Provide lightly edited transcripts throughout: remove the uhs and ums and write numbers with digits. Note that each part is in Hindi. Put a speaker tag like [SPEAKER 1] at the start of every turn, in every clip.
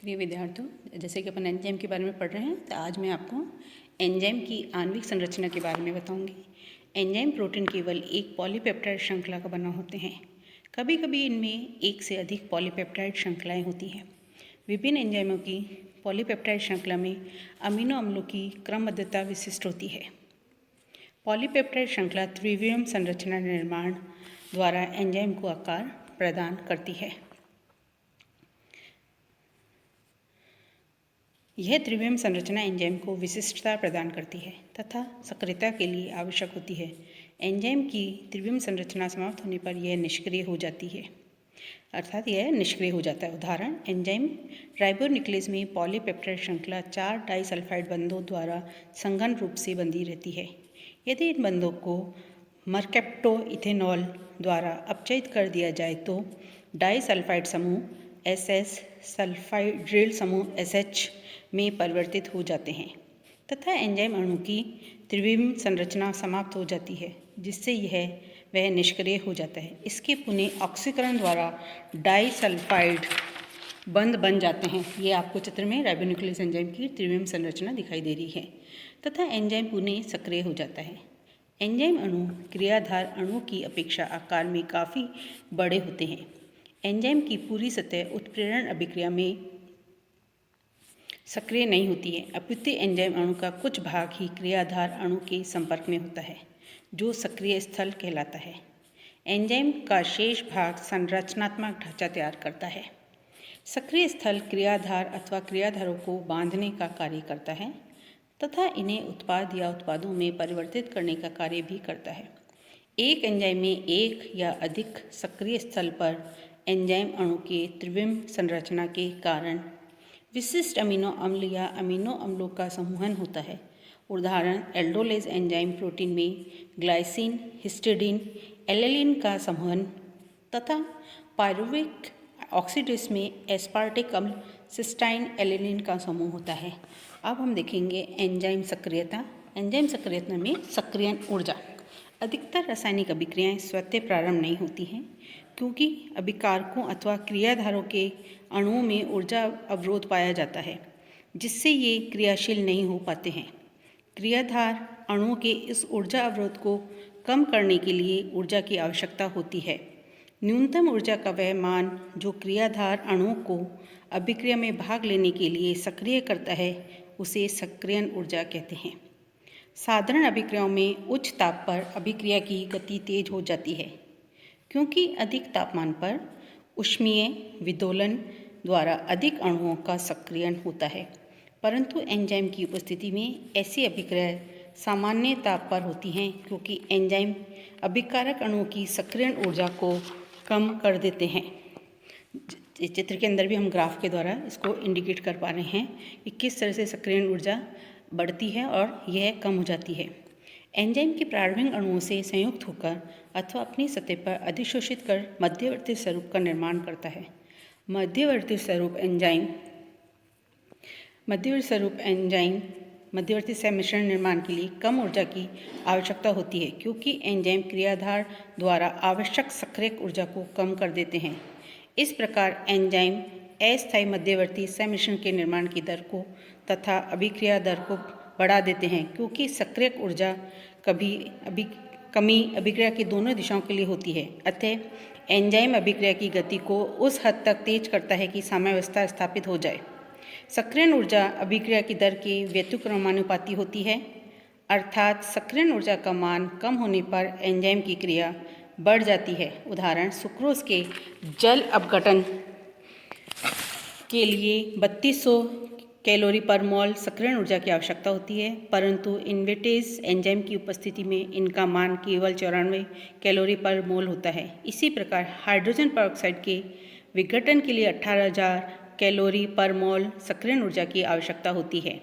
[SPEAKER 1] प्रिय विद्यार्थियों, जैसे कि अपन एंजाइम के बारे में पढ़ रहे हैं, तो आज मैं आपको एंजाइम की आणविक संरचना के बारे में बताऊंगी। एंजाइम प्रोटीन केवल एक पॉलीपेप्टाइड श्रृंखला का बना होते हैं। कभी कभी इनमें एक से अधिक पॉलीपेप्टाइड श्रृंखलाएं होती हैं। विभिन्न एंजाइमों की पॉलीपेप्टाइड श्रृंखला में अमीनो अम्लों की क्रमबद्धता विशिष्ट होती है। पॉलीपेप्टाइड श्रृंखला त्रिविम संरचना निर्माण द्वारा एंजाइम को आकार प्रदान करती है। यह त्रिविम संरचना एंजाइम को विशिष्टता प्रदान करती है तथा सक्रियता के लिए आवश्यक होती है। एंजाइम की त्रिविम संरचना समाप्त होने पर यह निष्क्रिय हो जाती है, अर्थात यह निष्क्रिय हो जाता है। उदाहरण, एंजाइम राइबोन्यूक्लियस में पॉलीपेप्टाइड श्रृंखला 4 डाइसल्फाइड बंधों द्वारा संघन रूप से बंधी रहती है। यदि इन बंधों को मरकेप्टो इथेनॉल द्वारा अपचयित कर दिया जाए तो डाइसल्फाइड समूह SS, सल्फाइड्रिल समूह SH में परिवर्तित हो जाते हैं तथा एंजाइम अणु की त्रिविम संरचना समाप्त हो जाती है, जिससे वह निष्क्रिय हो जाता है। इसके पुनः ऑक्सीकरण द्वारा डाइसल्फाइड बंध बन जाते हैं। ये आपको चित्र में राइबोन्यूक्लियस एंजाइम की त्रिविम संरचना दिखाई दे रही है तथा एंजाइम पुनः सक्रिय हो जाता है। एंजाइम अणु क्रियाधार अणु की अपेक्षा आकार में काफ़ी बड़े होते हैं। एंजाइम की पूरी सतह उत्प्रेरण अभिक्रिया में सक्रिय नहीं होती है, अपितु एंजाइम अणु का कुछ भाग ही क्रियाधार अणु के संपर्क में होता है, जो सक्रिय स्थल कहलाता है। एंजाइम का शेष भाग संरचनात्मक ढांचा तैयार करता है। सक्रिय स्थल क्रियाधार अथवा क्रियाधारों को बांधने का कार्य करता है तथा इन्हें उत्पाद या उत्पादों में परिवर्तित करने का कार्य भी करता है। एक एंजाइम में एक या अधिक सक्रिय स्थल पर एंजाइम अणु के त्रिविम संरचना के कारण विशिष्ट अमीनो अम्ल या अमीनो अम्लों का समूहन होता है। उदाहरण, एल्डोलेज एंजाइम प्रोटीन में ग्लाइसिन, हिस्टिडीन, एलेलिन का समूहन तथा पायरुविक ऑक्सीडेज में एस्पार्टिक अम्ल, सिस्टाइन, एलेनिन का समूह होता है। अब हम देखेंगे एंजाइम सक्रियता। एंजाइम सक्रियता में सक्रियण ऊर्जा। अधिकतर रासायनिक अभिक्रियाएं स्वतः प्रारंभ नहीं होती हैं, क्योंकि अभिकारकों अथवा क्रियाधारों के अणुओं में ऊर्जा अवरोध पाया जाता है, जिससे ये क्रियाशील नहीं हो पाते हैं। क्रियाधार अणुओं के इस ऊर्जा अवरोध को कम करने के लिए ऊर्जा की आवश्यकता होती है। न्यूनतम ऊर्जा का वह मान जो क्रियाधार अणुओं को अभिक्रिया में भाग लेने के लिए सक्रिय करता है, उसे सक्रियण ऊर्जा कहते हैं। साधारण अभिक्रियाओं में उच्च ताप पर अभिक्रिया की गति तेज हो जाती है, क्योंकि अधिक तापमान पर ऊष्मीय विदोलन द्वारा अधिक अणुओं का सक्रियण होता है। परंतु एंजाइम की उपस्थिति में ऐसी अभिक्रियाएं सामान्य ताप पर होती हैं, क्योंकि एंजाइम अभिकारक अणुओं की सक्रियण ऊर्जा को कम कर देते हैं। चित्र के अंदर भी हम ग्राफ के द्वारा इसको इंडिकेट कर पा रहे हैं कि किस तरह से सक्रियण ऊर्जा बढ़ती है और यह कम हो जाती है। एंजाइम के प्रारंभिक अणुओं से संयुक्त होकर अथवा अपनी सतह पर अधिशोषित कर मध्यवर्ती स्वरूप का निर्माण करता है। मध्यवर्ती सह मिश्रण निर्माण के लिए कम ऊर्जा की आवश्यकता होती है, क्योंकि एंजाइम क्रियाधार द्वारा आवश्यक सक्रियक ऊर्जा को कम कर देते हैं। इस प्रकार एंजाइम अस्थायी मध्यवर्ती सम्मिश्रण के निर्माण की दर को तथा अभिक्रिया दर को बढ़ा देते हैं, क्योंकि सक्रियक ऊर्जा कमी अभिक्रिया की दोनों दिशाओं के लिए होती है। अतः एंजाइम अभिक्रिया की गति को उस हद तक तेज करता है कि साम्यावस्था स्थापित हो जाए। सक्रियण ऊर्जा अभिक्रिया की दर के व्युत्क्रमानुपाती होती है, अर्थात सक्रियण ऊर्जा का मान कम होने पर एंजाइम की क्रिया बढ़ जाती है। उदाहरण, सुक्रोज के जल अपघटन के लिए 3200 कैलोरी पर मोल सक्रियण ऊर्जा की आवश्यकता होती है, परंतु इन्वेटेज एंजाइम की उपस्थिति में इनका मान केवल 94 कैलोरी पर मोल होता है। इसी प्रकार हाइड्रोजन परऑक्साइड के विघटन के लिए 18,000 कैलोरी पर मोल सक्रियण ऊर्जा की आवश्यकता होती है,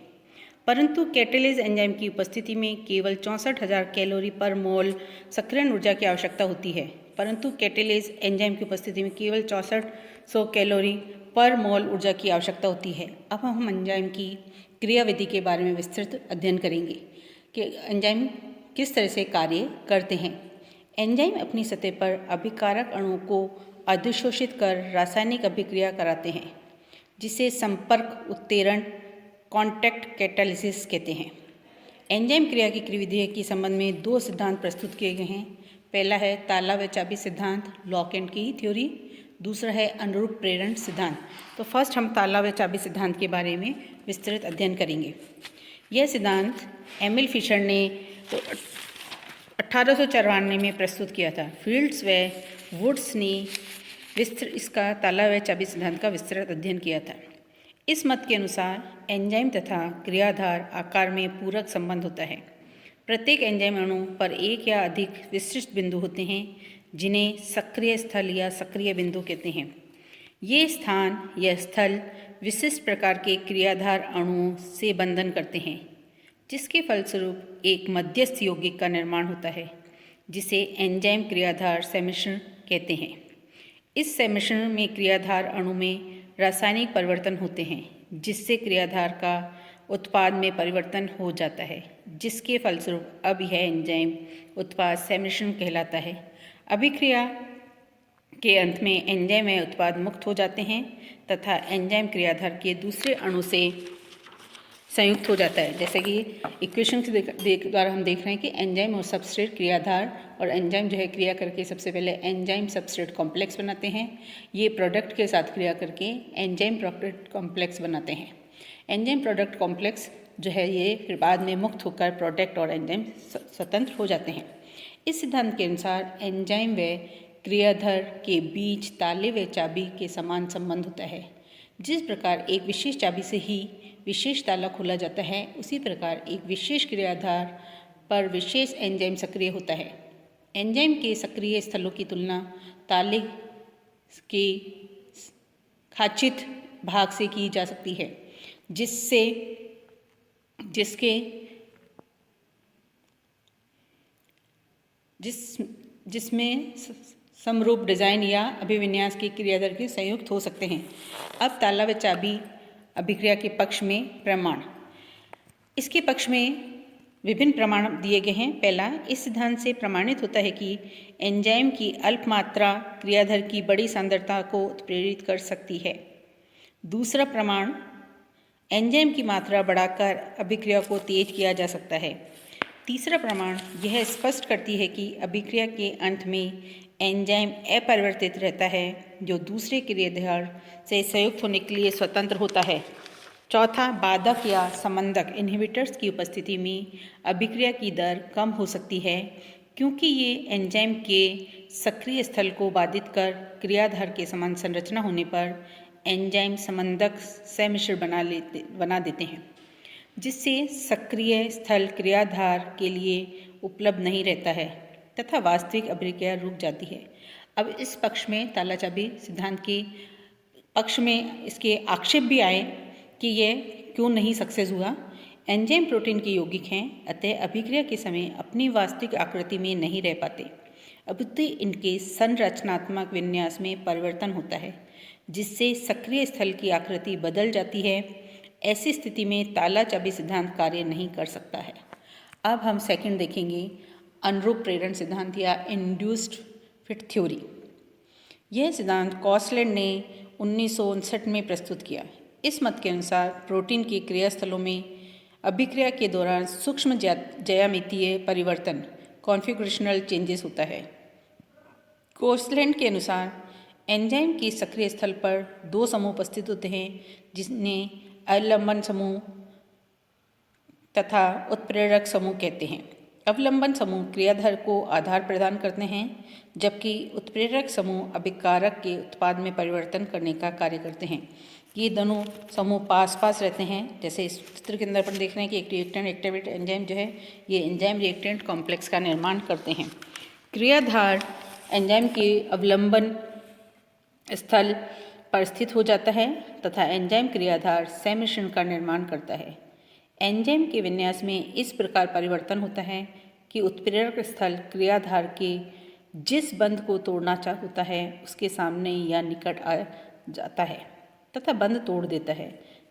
[SPEAKER 1] परंतु कैटेलेज एंजाइम की उपस्थिति में केवल 64,000 कैलोरी पर मोल सक्रियण ऊर्जा की आवश्यकता होती है। परंतु कैटेलेज एंजाइम की उपस्थिति में केवल 6400 कैलोरी पर मोल ऊर्जा की आवश्यकता होती है। अब हम एंजाइम की क्रियाविधि के बारे में विस्तृत अध्ययन करेंगे कि एंजाइम किस तरह से कार्य करते हैं। एंजाइम अपनी सतह पर अभिकारक अणुओं को अधिशोषित कर रासायनिक अभिक्रिया कराते हैं। जिसे संपर्क उत्तेरण कॉन्टैक्ट कैटालिसिस कहते हैं। एंजाइम क्रिया की क्रियाविधि के संबंध में दो सिद्धांत प्रस्तुत किए गए हैं। पहला है ताला व चाबी सिद्धांत, लॉक एंड की थ्योरी। दूसरा है अनुरूप प्रेरण सिद्धांत। तो फर्स्ट हम ताला व चाबी सिद्धांत के बारे में विस्तृत अध्ययन करेंगे। यह सिद्धांत एमिल फिशर ने 1894 में प्रस्तुत किया था। फील्ड्स व वुड्स ने इसका ताला व चाबी सिद्धांत का विस्तृत अध्ययन किया था। इस मत के अनुसार एंजाइम तथा क्रियाधार आकार में पूरक संबंध होता है। प्रत्येक एंजाइम अणु पर एक या अधिक विशिष्ट बिंदु होते हैं जिन्हें सक्रिय स्थल या सक्रिय बिंदु कहते हैं। ये स्थान या स्थल विशिष्ट प्रकार के क्रियाधार अणुओं से बंधन करते हैं, जिसके फलस्वरूप एक मध्यस्थ यौगिक का निर्माण होता है जिसे एंजाइम क्रियाधार सम्मिश्रण कहते हैं। इस सम्मिश्रण में क्रियाधार अणु में रासायनिक परिवर्तन होते हैं, जिससे क्रियाधार का उत्पाद में परिवर्तन हो जाता है, जिसके फलस्वरूप अब यह एंजाइम उत्पाद सम्मिश्रण कहलाता है। अभिक्रिया के अंत में एंजाइम व उत्पाद मुक्त हो जाते हैं तथा एंजाइम क्रियाधार के दूसरे अणु से संयुक्त हो जाता है। जैसे कि इक्वेशन के द्वारा हम देख रहे हैं कि एंजाइम और सबस्ट्रेट क्रियाधार और एंजाइम जो है क्रिया करके सबसे पहले एंजाइम सबस्ट्रेट कॉम्प्लेक्स बनाते हैं। ये प्रोडक्ट के साथ क्रिया करके एंजाइम प्रोडक्ट कॉम्प्लेक्स बनाते हैं। एंजाइम प्रोडक्ट कॉम्प्लेक्स जो है ये फिर बाद में मुक्त होकर प्रोडक्ट और एंजाइम स्वतंत्र हो जाते हैं। इस सिद्धांत के अनुसार एंजाइम व क्रियाधार के बीच ताले व चाबी के समान संबंध होता है। जिस प्रकार एक विशेष चाबी से ही विशेष ताला खोला जाता है, उसी प्रकार एक विशेष क्रियाधार पर विशेष एंजाइम सक्रिय होता है। एंजाइम के सक्रिय स्थलों की तुलना ताले के खाचित भाग से की जा सकती है, जिसमें समरूप डिज़ाइन या अभिविन्यास के क्रियाधार के संयुक्त हो सकते हैं। अब ताला व चाबी अभिक्रिया के पक्ष में प्रमाण। इसके पक्ष में विभिन्न प्रमाण दिए गए हैं। पहला, इस सिद्धांत से प्रमाणित होता है कि एंजाइम की अल्प मात्रा क्रियाधार की बड़ी सांद्रता को उत्प्रेरित कर सकती है। दूसरा प्रमाण, एंजाइम की मात्रा बढ़ाकर अभिक्रिया को तेज किया जा सकता है। तीसरा प्रमाण, यह स्पष्ट करती है कि अभिक्रिया के अंत में एंजाइम अपरिवर्तित रहता है, जो दूसरे क्रियाधार से संयुक्त होने के लिए स्वतंत्र होता है। चौथा, बाधक या समंदक इनहिबिटर्स की उपस्थिति में अभिक्रिया की दर कम हो सकती है, क्योंकि ये एंजाइम के सक्रिय स्थल को बाधित कर क्रियाधार के समान संरचना होने पर एंजाइम समंदक सम्मिश्रण बना देते हैं, जिससे सक्रिय स्थल क्रियाधार के लिए उपलब्ध नहीं रहता है तथा वास्तविक अभिक्रिया रुक जाती है। अब इस पक्ष में ताला चाबी सिद्धांत के पक्ष में इसके आक्षेप भी आए कि यह क्यों नहीं सक्सेस हुआ। एंजाइम प्रोटीन के यौगिक हैं, अतः अभिक्रिया के समय अपनी वास्तविक आकृति में नहीं रह पाते, अपितु इनके संरचनात्मक विन्यास में परिवर्तन होता है, जिससे सक्रिय स्थल की आकृति बदल जाती है। ऐसी स्थिति में ताला चाबी सिद्धांत कार्य नहीं कर सकता है। अब हम सेकंड देखेंगे, अनुरूप प्रेरण सिद्धांत या इंड्यूस्ड फिट थ्योरी। यह सिद्धांत कॉसलैंड ने 1959 में प्रस्तुत किया। इस मत के अनुसार प्रोटीन के क्रियास्थलों में अभिक्रिया के दौरान सूक्ष्म ज्यामितीय परिवर्तन कॉन्फ़िगरेशनल चेंजेस होता है। कॉसलैंड के अनुसार एंजाइम के सक्रिय स्थल पर दो समूह उपस्थित होते हैं, जिन्हें अवलंबन समूह तथा उत्प्रेरक समूह कहते हैं। अवलंबन समूह क्रियाधार को आधार प्रदान करते हैं, जबकि उत्प्रेरक समूह अभिकारक के उत्पाद में परिवर्तन करने का कार्य करते हैं। ये दोनों समूह पास पास रहते हैं। जैसे इस चित्र के अंदर अपन देख रहे हैं कि एक रिएक्टेंट एक्टिवेट एंजाइम जो है ये एंजाइम रिएक्टेंट कॉम्प्लेक्स का निर्माण करते हैं। क्रियाधार एंजाइम के अवलंबन स्थल पर स्थित हो जाता है तथा एंजाइम क्रियाधार सम्मिश्रण का निर्माण करता है। एंजाइम के विन्यास में इस प्रकार परिवर्तन होता है कि उत्प्रेरक स्थल क्रियाधार के जिस बंध को तोड़ना होता है उसके सामने या निकट आ जाता है तथा बंध तोड़ देता है,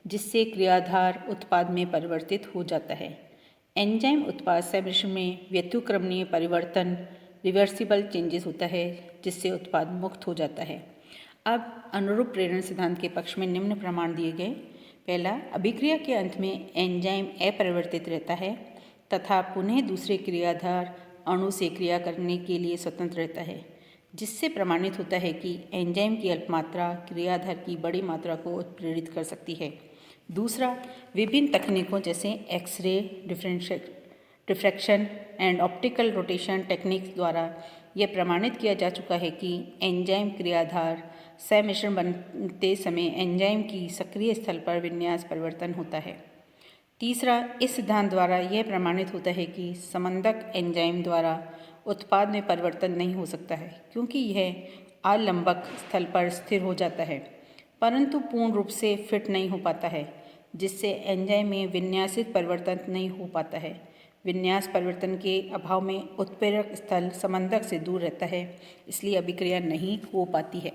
[SPEAKER 1] जिससे क्रियाधार उत्पाद में परिवर्तित हो जाता है। एंजाइम उत्पाद सम्मिश्रण में व्युत्क्रमणीय परिवर्तन रिवर्सिबल चेंजेस होता है, जिससे उत्पाद मुक्त हो जाता है। अब अनुरूप प्रेरण सिद्धांत के पक्ष में निम्न प्रमाण दिए गए। पहला, अभिक्रिया के अंत में एंजाइम अपरिवर्तित रहता है तथा पुनः दूसरे क्रियाधार अणु से क्रिया करने के लिए स्वतंत्र रहता है, जिससे प्रमाणित होता है कि एंजाइम की अल्प मात्रा क्रियाधार की बड़ी मात्रा को उत्प्रेरित कर सकती है। दूसरा, विभिन्न तकनीकों जैसे x ray diffraction and optical rotation techniques द्वारा यह प्रमाणित किया जा चुका है कि एंजाइम क्रियाधार सम्मिश्रण बनते समय एंजाइम की सक्रिय स्थल पर विन्यास परिवर्तन होता है। तीसरा, इस सिद्धांत द्वारा यह प्रमाणित होता है कि संबंधक एंजाइम द्वारा उत्पाद में परिवर्तन नहीं हो सकता है, क्योंकि यह आलंबक स्थल पर स्थिर हो जाता है परंतु पूर्ण रूप से फिट नहीं हो पाता है, जिससे एंजाइम में विन्यासित परिवर्तन नहीं हो पाता है। विन्यास परिवर्तन के अभाव में उत्प्रेरक स्थल संबंधक से दूर रहता है, इसलिए अभिक्रिया नहीं हो पाती है।